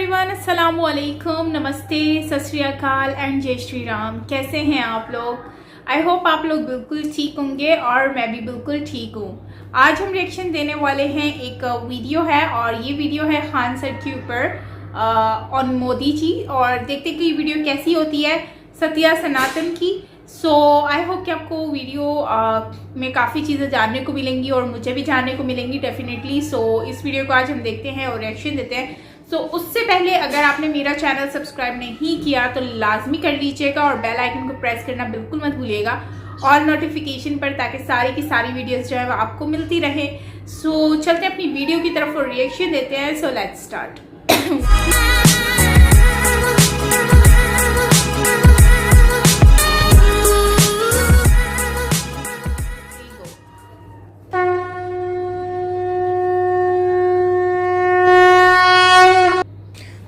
Everyone, अस्सलाम वालेकुम, नमस्ते, सत श्री अकाल एंड जय श्री राम। कैसे हैं आप लोग? आई होप आप लोग बिल्कुल ठीक होंगे और मैं भी बिल्कुल ठीक हूँ। आज हम रिएक्शन देने वाले हैं, एक वीडियो है और ये वीडियो है खान सर के ऊपर ऑन मोदी जी, और देखते कि ये वीडियो कैसी होती है सत्या सनातन की। सो आई होप कि आपको वीडियो में काफ़ी चीज़ें जानने को मिलेंगी और मुझे भी जानने को मिलेंगी डेफिनेटली। सो इस वीडियो को आज हम देखते हैं और रिएक्शन देते हैं। सो उससे पहले अगर आपने मेरा चैनल सब्सक्राइब नहीं किया तो लाजमी कर लीजिएगा और बेल आइकन को प्रेस करना बिल्कुल मत भूलिएगा और नोटिफिकेशन पर, ताकि सारी की सारी वीडियोस जो है वो आपको मिलती रहे। सो चलते अपनी वीडियो की तरफ और रिएक्शन देते हैं। So let's start.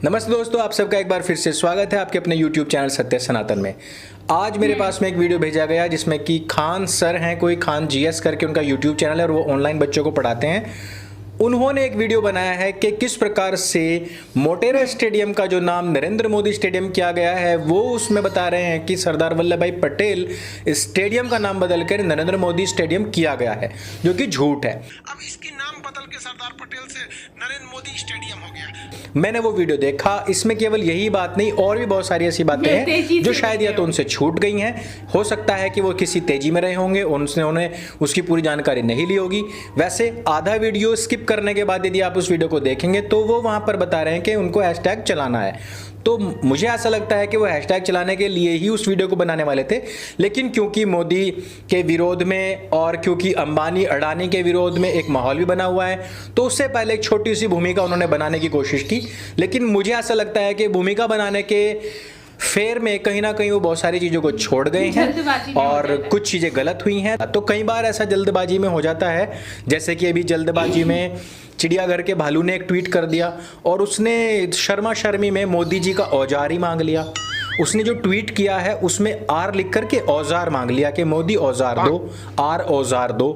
नमस्ते दोस्तों, आप सबका एक बार फिर से स्वागत है आपके अपने YouTube चैनल सत्य सनातन में। आज मेरे पास में एक वीडियो भेजा गया जिसमें कि खान सर हैं, कोई खान जीएस करके उनका YouTube चैनल है और वो ऑनलाइन बच्चों को पढ़ाते हैं। उन्होंने एक वीडियो बनाया है कि किस प्रकार से मोटेरा स्टेडियम का जो नाम नरेंद्र मोदी स्टेडियम किया गया है, वो उसमें बता रहे हैं कि सरदार वल्लभ भाई पटेल स्टेडियम का नाम बदलकर नरेंद्र मोदी स्टेडियम किया गया है, जो कि झूठ है। अब इसके नाम बदल के सरदार पटेल से नरेंद्र मोदी स्टेडियम हो गया। मैंने वो वीडियो देखा, इसमें केवल यही बात नहीं और भी बहुत सारी ऐसी बातें हैं जो शायद या तो उनसे छूट गई हैं, हो सकता है कि वो किसी तेजी में रहे होंगे, उन्होंने उसकी पूरी जानकारी नहीं ली होगी। वैसे आधा वीडियो स्किप करने के बाद यदि आप उस वीडियो को देखेंगे तो वो वहां पर बता रहे हैं कि उनको हैशटैग चलाना है। तो मुझे ऐसा लगता है कि वो हैशटैग चलाने के लिए ही उस वीडियो को बनाने वाले थे, लेकिन क्योंकि मोदी के विरोध में और क्योंकि अंबानी अडानी के विरोध में एक माहौल भी बना हुआ है, तो उससे पहले एक छोटी सी भूमिका उन्होंने बनाने की कोशिश की। लेकिन मुझे ऐसा लगता है कि भूमिका बनाने के फेर में कहीं ना कहीं वो बहुत सारी चीज़ों को छोड़ गए हैं और कुछ चीज़ें गलत हुई हैं। तो कई बार ऐसा जल्दबाजी में हो जाता है, जैसे कि अभी जल्दबाजी में चिड़ियाघर के भालू ने एक ट्वीट कर दिया और उसने शर्मा शर्मी में मोदी जी का औजार ही मांग लिया। उसने जो ट्वीट किया है उसमें आर लिख करके औजार मांग लिया कि मोदी औजार दो, आर औजार दो।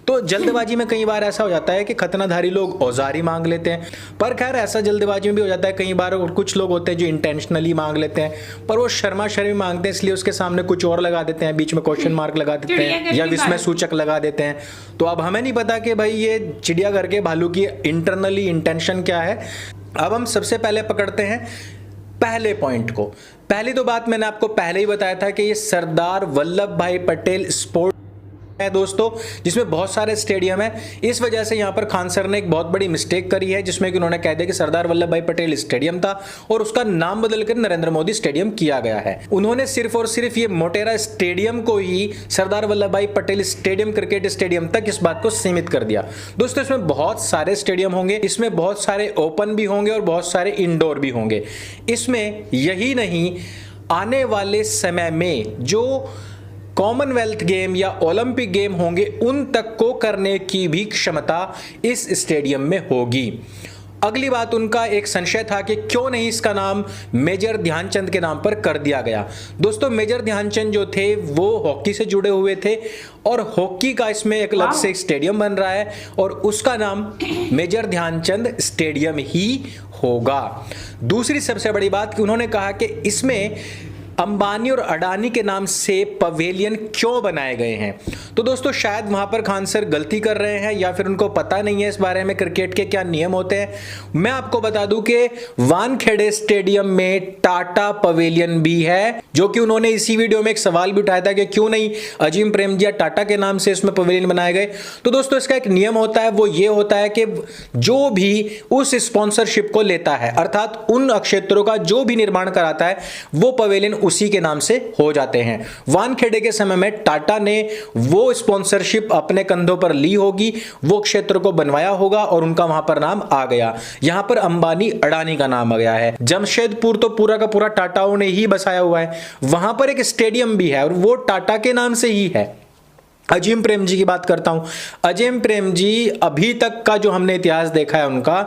तो जल्दबाजी में कई बार ऐसा हो जाता है कि खतनाधारी लोग औजार ही मांग लेते हैं, पर खैर ऐसा जल्दबाजी में भी हो जाता है कई बार। और कुछ लोग होते हैं जो इंटेंशनली मांग लेते हैं, पर वो शर्मा शर्मी मांगते हैं, इसलिए उसके सामने कुछ और लगा देते हैं, बीच में क्वेश्चन मार्क लगा देते हैं या विस्मय सूचक लगा देते हैं। तो अब हमें नहीं पता कि भाई ये चिड़ियाघर के भालू की इंटरनली इंटेंशन क्या है। अब हम सबसे पहले पकड़ते हैं पहले पॉइंट को। पहली तो बात मैंने आपको पहले ही बताया था कि ये सरदार वल्लभ भाई पटेल स्पोर्ट है दोस्तों, जिसमें बहुत सारे स्टेडियम है। इस वजह से यहाँ पर खान सर ने एक बहुत बड़ी मिस्टेक करी है, जिसमें कि उन्होंने कह दिया कि सरदार वल्लभ भाई पटेल स्टेडियम था और उसका नाम बदलकर नरेंद्र मोदी स्टेडियम किया गया है। उन्होंने सिर्फ और सिर्फ ये मोटेरा स्टेडियम को ही सरदार वल्लभ भाई पटेल स्टेडियम, क्रिकेट स्टेडियम तक इस बात को सीमित कर दिया। दोस्तों इसमें बहुत सारे स्टेडियम होंगे, इसमें बहुत सारे ओपन भी होंगे और बहुत सारे इंडोर भी होंगे। इसमें यही नहीं, आने वाले समय में जो कॉमनवेल्थ गेम या ओलंपिक गेम होंगे उन तक को करने की भी क्षमता इस स्टेडियम में होगी। अगली बात, उनका एक संशय था कि क्यों नहीं इसका नाम मेजर ध्यानचंद के नाम पर कर दिया गया। दोस्तों मेजर ध्यानचंद जो थे वो हॉकी से जुड़े हुए थे और हॉकी का इसमें एक अलग से स्टेडियम बन रहा है और उसका नाम मेजर ध्यानचंद स्टेडियम ही होगा। दूसरी सबसे बड़ी बात कि उन्होंने कहा कि इसमें अंबानी और अडानी के नाम से पवेलियन क्यों बनाए गए हैं। तो दोस्तों शायद वहां पर खान सर गलती कर रहे हैं या फिर उनको पता नहीं है इस बारे में क्रिकेट के क्या नियम होते हैं। मैं आपको बता दूं कि वानखेड़े स्टेडियम में टाटा पवेलियन भी है, जो कि उन्होंने इसी वीडियो में एक सवाल भी उठाया था कि क्यों नहीं अजीम प्रेमजी टाटा के नाम से इसमें पवेलियन बनाए गए। तो दोस्तों इसका एक नियम होता है, वो ये होता है कि जो भी उस स्पॉन्सरशिप को लेता है, अर्थात उन क्षेत्रों का जो भी निर्माण कराता है, वो पवेलियन उसी के नाम से हो जाते हैं। वानखेड़े के समय में टाटा ने वो स्पॉन्सरशिप अपने कंधों पर ली होगी, वो क्षेत्र को बनवाया होगा और उनका वहां पर नाम आ गया। यहां पर अंबानी अडानी का नाम आ गया है। जमशेदपुर तो पूरा का पूरा टाटाओं ने ही बसाया हुआ है, वहां पर एक स्टेडियम भी है और वो टाटा के नाम से ही है। अजीम प्रेम जी की बात करता हूं। अजीम प्रेम जी अभी तक का जो हमने इतिहास देखा है उनका,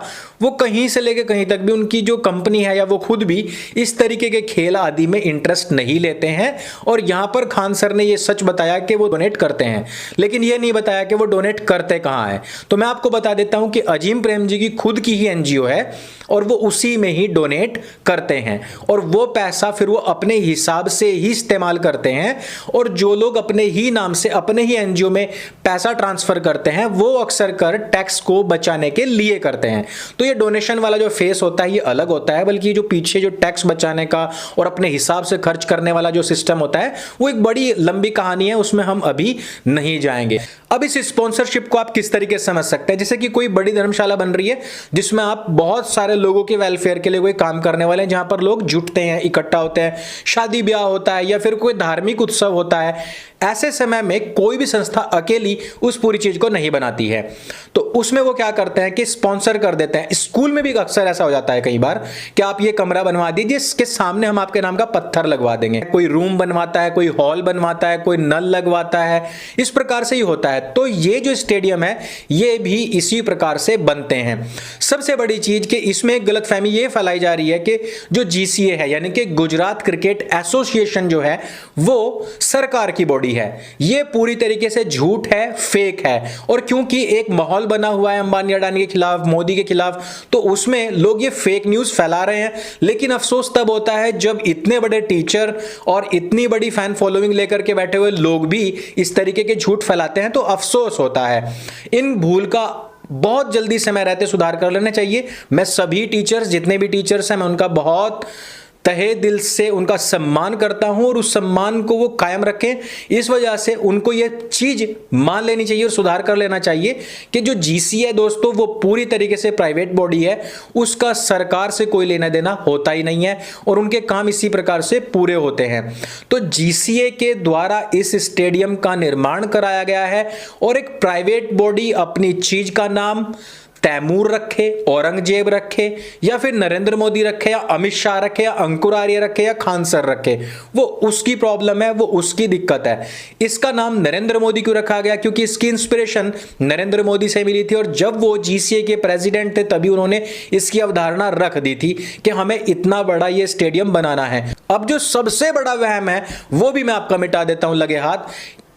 वो कहीं से लेके कहीं तक भी उनकी जो कंपनी है या वो खुद भी इस तरीके के खेल आदि में इंटरेस्ट नहीं लेते हैं। और यहां पर खान सर ने ये सच बताया कि वो डोनेट करते हैं, लेकिन ये नहीं बताया कि वो डोनेट करते कहां है। तो मैं आपको बता देता हूं कि अजीम प्रेम जी की खुद की ही एनजीओ है और वो उसी में ही डोनेट करते हैं और वो पैसा फिर वो अपने हिसाब से ही इस्तेमाल करते हैं। और जो लोग अपने ही नाम से अपने ही एनजीओ में पैसा ट्रांसफर करते हैं वो अक्सर कर टैक्स को बचाने के लिए करते हैं। तो ये डोनेशन वाला जो फेस होता है ये अलग होता है, बल्कि जो पीछे जो टैक्स बचाने का और अपने हिसाब से खर्च करने वाला जो सिस्टम होता है वो एक बड़ी लंबी कहानी है, उसमें हम अभी नहीं जाएंगे। अब इस स्पॉन्सरशिप को आप किस तरीके से समझ सकते हैं, जैसे कि कोई बड़ी धर्मशाला बन रही है जिसमें आप बहुत सारे लोगों के वेलफेयर के लिए कोई काम करने वाले हैं, जहां पर लोग जुटते हैं, इकट्ठा होते हैं, शादी ब्याह होता है या फिर कोई धार्मिक उत्सव होता है। ऐसे समय में कोई भी संस्था अकेली उस पूरी चीज को नहीं बनाती है, तो उसमें वो क्या करते हैं कि स्पॉन्सर कर देते हैं। स्कूल में भी अक्सर ऐसा हो जाता है कई बार कि आप ये कमरा बनवा दीजिए, इसके सामने हम आपके नाम का पत्थर लगवा देंगे। कोई रूम बनवाता है, कोई हॉल बनवाता है, कोई नल लगवाता है, इस प्रकार से ही होता है। तो ये जो स्टेडियम है ये भी इसी प्रकार से बनते हैं। सबसे बड़ी चीज कि इसमें एक गलतफहमी ये फैलाई जा रही है कि जो जीसीए है यानी कि गुजरात क्रिकेट एसोसिएशन जो है वो सरकार की बॉडी है। ये पूरी तरीके से झूठ है, फेक है। और क्योंकि एक माहौल बना हुआ है अंबानी अडानी के खिलाफ, मोदी के खिलाफ, तो उसमें लोग ये फेक न्यूज फैला रहे हैं। लेकिन अफसोस तब होता है जब इतने बड़े टीचर और इतनी बड़ी फैन फॉलोइंग लेकर के बैठे हुए लोग भी इस तरीके के झूठ फैलाते हैं, तो अफसोस होता है। इन भूल का बहुत जल्दी समय रहते सुधार कर लेना चाहिए। मैं सभी टीचर्स, जितने भी टीचर्स हैं, मैं उनका बहुत तहे दिल से उनका सम्मान करता हूं और उस सम्मान को वो कायम रखें। इस वजह से उनको ये चीज मान लेनी चाहिए और सुधार कर लेना चाहिए कि जो जीसी है दोस्तों वो पूरी तरीके से प्राइवेट बॉडी है, उसका सरकार से कोई लेना देना होता ही नहीं है और उनके काम इसी प्रकार से पूरे होते हैं। तो जीसीए के द्वारा इस स्टेडियम का निर्माण कराया गया है और एक प्राइवेट बॉडी अपनी चीज का नाम तैमूर रखे, औरंगजेब रखे या फिर नरेंद्र मोदी रखे या अमित शाह रखे या अंकुर आर्य रखे या खान सर रखे, वो उसकी प्रॉब्लम है, वो उसकी दिक्कत है। इसका नाम नरेंद्र मोदी क्यों रखा गया? क्योंकि इसकी इंस्पिरेशन नरेंद्र मोदी से मिली थी और जब वो जीसीए के प्रेसिडेंट थे तभी उन्होंने इसकी अवधारणा रख दी थी कि हमें इतना बड़ा ये स्टेडियम बनाना है। अब जो सबसे बड़ा वहम है वो भी मैं आपका मिटा देता हूं लगे हाथ,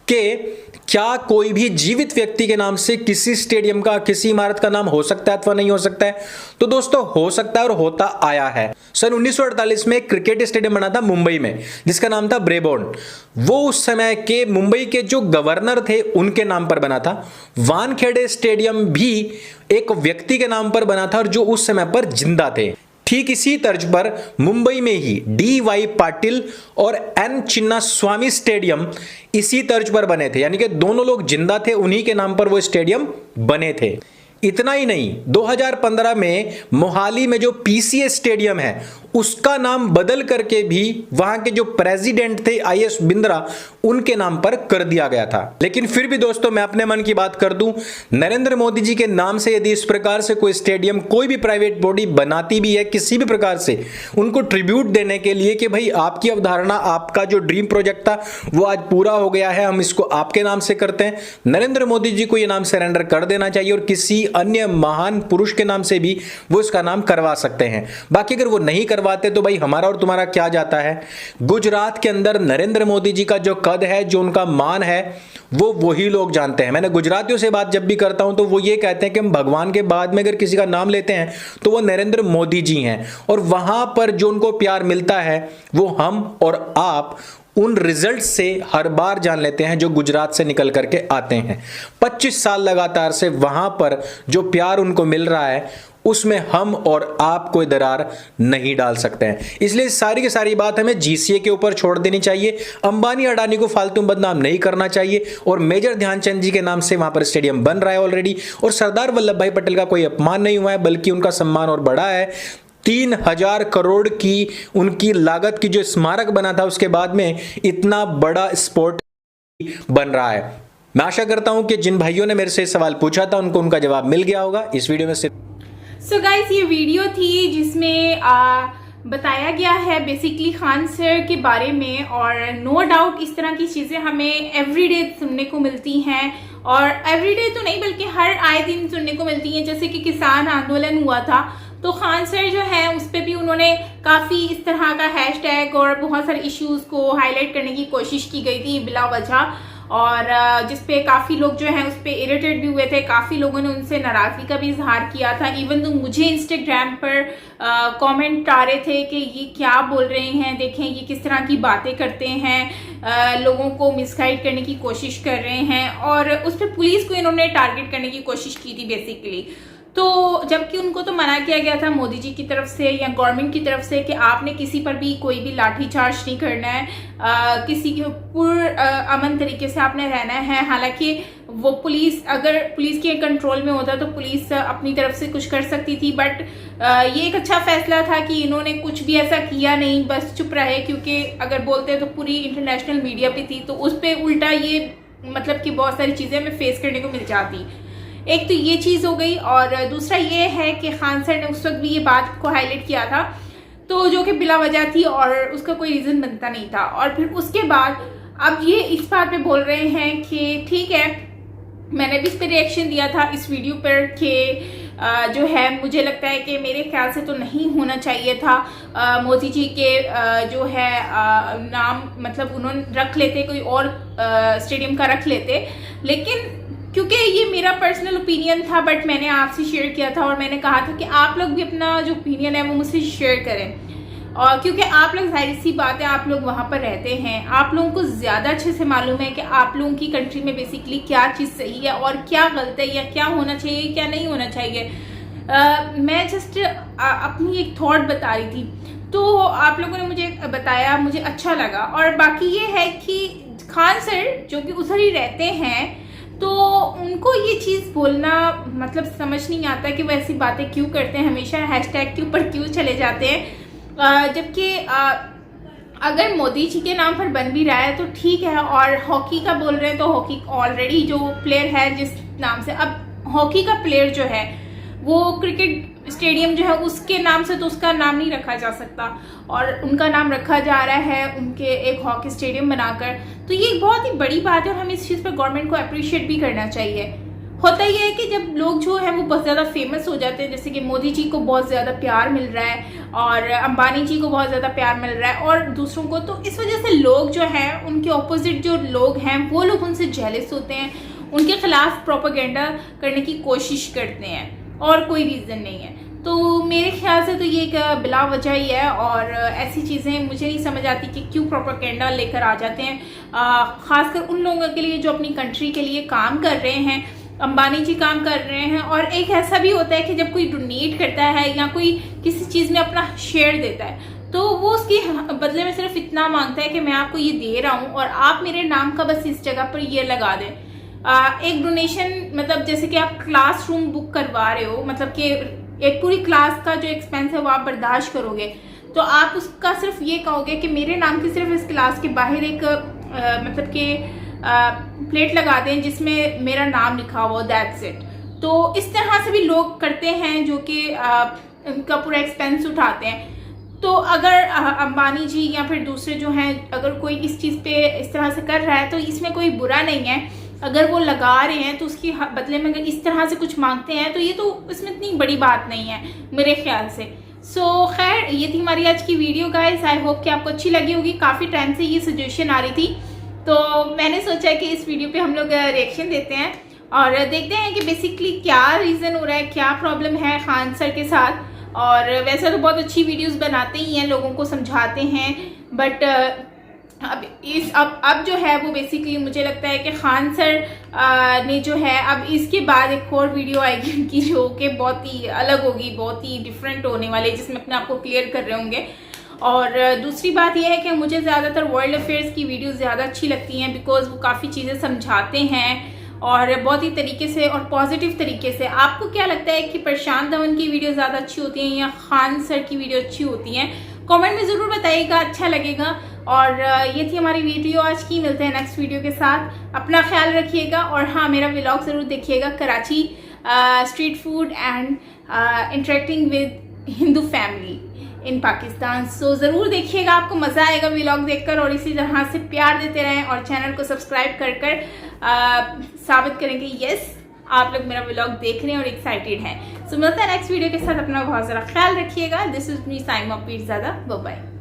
कि क्या कोई भी जीवित व्यक्ति के नाम से किसी स्टेडियम का, किसी इमारत का नाम हो सकता है अथवा नहीं हो सकता है? तो दोस्तों हो सकता है और होता आया है। सन 1948 में एक क्रिकेट स्टेडियम बना था मुंबई में जिसका नाम था ब्रेबोर्न। वो उस समय के मुंबई के जो गवर्नर थे उनके नाम पर बना था। वानखेड़े स्टेडियम भी एक व्यक्ति के नाम पर बना था और जो उस समय पर जिंदा थे। ठीक इसी तर्ज पर मुंबई में ही डी.वाई. पाटिल और एन. चिन्नास्वामी स्टेडियम इसी तर्ज पर बने थे, यानी कि दोनों लोग जिंदा थे, उन्हीं के नाम पर वो स्टेडियम बने थे। इतना ही नहीं, 2015 में मोहाली में जो पीसीए स्टेडियम है उसका नाम बदल करके भी वहां के जो प्रेसिडेंट थे आई.एस. बिंद्रा उनके नाम पर कर दिया गया था। लेकिन फिर भी दोस्तों मैं अपने मन की बात कर दूं, नरेंद्र मोदी जी के नाम से यदि इस प्रकार से कोई स्टेडियम कोई भी प्राइवेट बॉडी बनाती भी है किसी भी प्रकार से उनको ट्रिब्यूट देने के लिए कि भाई आपकी अवधारणा, आपका जो ड्रीम प्रोजेक्ट था वो आज पूरा हो गया है, हम इसको आपके नाम से करते हैं, नरेंद्र मोदी जी को यह नाम सरेंडर कर देना चाहिए और किसी अन्य महान पुरुष के नाम से भी वो इसका नाम करवा सकते हैं। बाकी अगर वो नहीं करवाते तो भाई हमारा और तुम्हारा क्या जाता है। गुजरात के अंदर नरेंद्र मोदी जी का जो कद है, जो उनका मान है, वो वही लोग जानते हैं। मैंने गुजरातियों से बात जब भी करता हूं तो वो ये कहते हैं कि हम भगवान के बाद में अगर किसी का नाम लेते हैं तो वो नरेंद्र मोदी जी हैं और वहां पर जो उनको प्यार मिलता है वो हम और आप उन रिजल्ट से हर बार जान लेते हैं जो गुजरात से निकल करके आते हैं। 25 साल लगातार से वहां पर जो प्यार उनको मिल रहा है उसमें हम और आप कोई दरार नहीं डाल सकते हैं। इसलिए सारी की सारी बात हमें जीसीए के ऊपर छोड़ देनी चाहिए। अंबानी अडानी को फालतू बदनाम नहीं करना चाहिए और मेजर ध्यानचंद जी के नाम से वहां पर स्टेडियम बन रहा है ऑलरेडी और सरदार वल्लभ भाई पटेल का कोई अपमान नहीं हुआ है बल्कि उनका सम्मान और बढ़ा है। 3000 करोड़ की उनकी लागत की जो स्मारक बना था उसके बाद में इतना बड़ा स्पोर्ट बन रहा है। मैं आशा करता हूं कि जिन भाइयों ने मेरे से सवाल पूछा था उनको उनका जवाब मिल गया होगा। इस वीडियो में सिर्फ सो गाइस ये वीडियो थी जिसमें बताया गया है बेसिकली खान सर के बारे में, और नो डाउट इस तरह की चीज़ें हमें एवरीडे सुनने को मिलती हैं, और एवरीडे तो नहीं बल्कि हर आए दिन सुनने को मिलती हैं। जैसे कि किसान आंदोलन हुआ था तो खान सर जो है उस पर भी उन्होंने काफ़ी इस तरह का हैशटैग और बहुत सारे इश्यूज़ को हाईलाइट करने की कोशिश की गई थी बिला वजह, और जिस पे काफ़ी लोग जो हैं उस पर इरिटेट भी हुए थे, काफ़ी लोगों ने उनसे नाराज़गी का भी इजहार किया था। इवन तो मुझे इंस्टाग्राम पर कमेंट आ रहे थे कि ये क्या बोल रहे हैं, देखें ये किस तरह की बातें करते हैं, लोगों को मिसगाइड करने की कोशिश कर रहे हैं, और उस पर पुलिस को इन्होंने टारगेट करने की कोशिश की थी बेसिकली। तो जबकि उनको तो मना किया गया था मोदी जी की तरफ से या गवर्नमेंट की तरफ से कि आपने किसी पर भी कोई भी लाठीचार्ज नहीं करना है, किसी के अमन तरीके से आपने रहना है। हालांकि वो पुलिस अगर पुलिस के कंट्रोल में होता तो पुलिस अपनी तरफ से कुछ कर सकती थी, बट ये एक अच्छा फैसला था कि इन्होंने कुछ भी ऐसा किया नहीं, बस चुप रहे, क्योंकि अगर बोलते तो पूरी इंटरनेशनल मीडिया पे थी तो उस पर उल्टा ये मतलब कि बहुत सारी चीज़ें हमें फेस करने को मिल जाती। एक तो ये चीज़ हो गई, और दूसरा ये है कि खान सर ने उस वक्त भी ये बात को हाईलाइट किया था तो जो कि बिला वजह थी और उसका कोई रीज़न बनता नहीं था। और फिर उसके बाद अब ये इस बात पे बोल रहे हैं कि ठीक है, मैंने भी इस पर रिएक्शन दिया था इस वीडियो पर कि जो है मुझे लगता है कि मेरे ख्याल से तो नहीं होना चाहिए था। मोदी जी के जो है नाम मतलब उन्होंने रख लेते, कोई और स्टेडियम का रख लेते, लेकिन क्योंकि ये मेरा पर्सनल ओपिनियन था, बट मैंने आपसे शेयर किया था और मैंने कहा था कि आप लोग भी अपना जो ओपिनियन है वो मुझसे शेयर करें। और क्योंकि आप लोग जाहिर सी बात है आप लोग वहाँ पर रहते हैं, आप लोगों को ज़्यादा अच्छे से मालूम है कि आप लोगों की कंट्री में बेसिकली क्या चीज़ सही है और क्या गलत है, या क्या होना चाहिए क्या नहीं होना चाहिए। मैं जस्ट अपनी एक थॉट बता रही थी, तो आप लोगों ने मुझे बताया, मुझे अच्छा लगा। और बाकी ये है कि खान सर जो कि उधर ही रहते हैं तो उनको ये चीज़ बोलना मतलब समझ नहीं आता कि वो ऐसी बातें क्यों करते हैं, हमेशा हैशटैग के ऊपर क्यों चले जाते हैं। जबकि अगर मोदी जी के नाम पर बन भी रहा है तो ठीक है, और हॉकी का बोल रहे हैं तो हॉकी ऑलरेडी जो प्लेयर है जिस नाम से, अब हॉकी का प्लेयर जो है वो क्रिकेट स्टेडियम जो है उसके नाम से तो उसका नाम नहीं रखा जा सकता, और उनका नाम रखा जा रहा है उनके एक हॉकी स्टेडियम बनाकर। तो ये एक बहुत ही बड़ी बात है और हमें इस चीज़ पर गवर्नमेंट को अप्रिशिएट भी करना चाहिए। होता ये है कि जब लोग जो है वो बहुत ज़्यादा फेमस हो जाते हैं, जैसे कि मोदी जी को बहुत ज़्यादा प्यार मिल रहा है और अंबानी जी को बहुत ज़्यादा प्यार मिल रहा है और दूसरों को, तो इस वजह से लोग जो हैं उनके ऑपोजिट जो लोग हैं वो लोग उनसे जेलस होते हैं, उनके खिलाफ प्रोपेगेंडा करने की कोशिश करते हैं, और कोई रीज़न नहीं है। तो मेरे ख्याल से तो ये एक बिला वजह ही है, और ऐसी चीज़ें मुझे नहीं समझ आती कि क्यों प्रोपेगेंडा लेकर आ जाते हैं, ख़ासकर उन लोगों के लिए जो अपनी कंट्री के लिए काम कर रहे हैं। अंबानी जी काम कर रहे हैं, और एक ऐसा भी होता है कि जब कोई डोनेट करता है या कोई किसी चीज़ में अपना शेयर देता है तो वो उसकी बदले में सिर्फ इतना मांगता है कि मैं आपको ये दे रहा हूँ और आप मेरे नाम का बस इस जगह पर ये लगा दें। एक डोनेशन मतलब जैसे कि आप क्लासरूम बुक करवा रहे हो, मतलब कि एक पूरी क्लास का जो एक्सपेंस है वो आप बर्दाश्त करोगे, तो आप उसका सिर्फ ये कहोगे कि मेरे नाम की सिर्फ इस क्लास के बाहर एक मतलब कि प्लेट लगा दें जिसमें मेरा नाम लिखा हुआ, दैट्स इट। तो इस तरह से भी लोग करते हैं जो कि उनका पूरा एक्सपेंस उठाते हैं। तो अगर अंबानी जी या फिर दूसरे जो हैं, अगर कोई इस चीज़ पे इस तरह से कर रहा है तो इसमें कोई बुरा नहीं है। अगर वो लगा रहे हैं तो उसकी बदले में अगर इस तरह से कुछ मांगते हैं तो ये तो इसमें इतनी बड़ी बात नहीं है मेरे ख्याल से। सो खैर ये थी हमारी आज की वीडियो गाइस, आई होप कि आपको अच्छी लगी होगी। काफ़ी टाइम से ये सजेशन आ रही थी तो मैंने सोचा कि इस वीडियो पे हम लोग रिएक्शन देते हैं और देखते हैं कि बेसिकली क्या रीज़न हो रहा है, क्या प्रॉब्लम है खान सर के साथ। और वैसे तो बहुत अच्छी वीडियोस बनाते ही हैं, लोगों को समझाते हैं, बट अब जो है वो बेसिकली मुझे लगता है कि खान सर ने जो है अब इसके बाद एक और वीडियो आएगी उनकी जो कि बहुत ही अलग होगी, बहुत ही डिफरेंट होने वाली है, जिसमें अपने आप को क्लियर कर रहे होंगे। और दूसरी बात यह है कि मुझे ज़्यादातर वर्ल्ड अफेयर्स की वीडियोस ज़्यादा अच्छी लगती हैं, बिकॉज वो काफ़ी चीज़ें समझाते हैं और बहुत ही तरीके से और पॉजिटिव तरीके से। आपको क्या लगता है कि प्रशांत धवन की वीडियो ज़्यादा अच्छी होती हैं या खान सर की वीडियो अच्छी होती हैं? कमेंट में ज़रूर बताइएगा, अच्छा लगेगा। और ये थी हमारी वीडियो आज की, मिलते हैं नेक्स्ट वीडियो के साथ। अपना ख्याल रखिएगा और हाँ, मेरा व्लॉग ज़रूर देखिएगा, Karachi street food and interacting with Hindu family in Pakistan. So ज़रूर देखिएगा, आपको मज़ा आएगा व्लॉग देखकर, और इसी तरह से प्यार देते रहें और चैनल को सब्सक्राइब कर साबित करेंगे यस आप लोग मेरा व्लॉग देख रहे हैं और एक्साइटेड हैं। सो मिलता है नेक्स्ट वीडियो के साथ। अपना बहुत ज़रा ख्याल रखिएगा। This is me Saima Peerzada. Bye bye.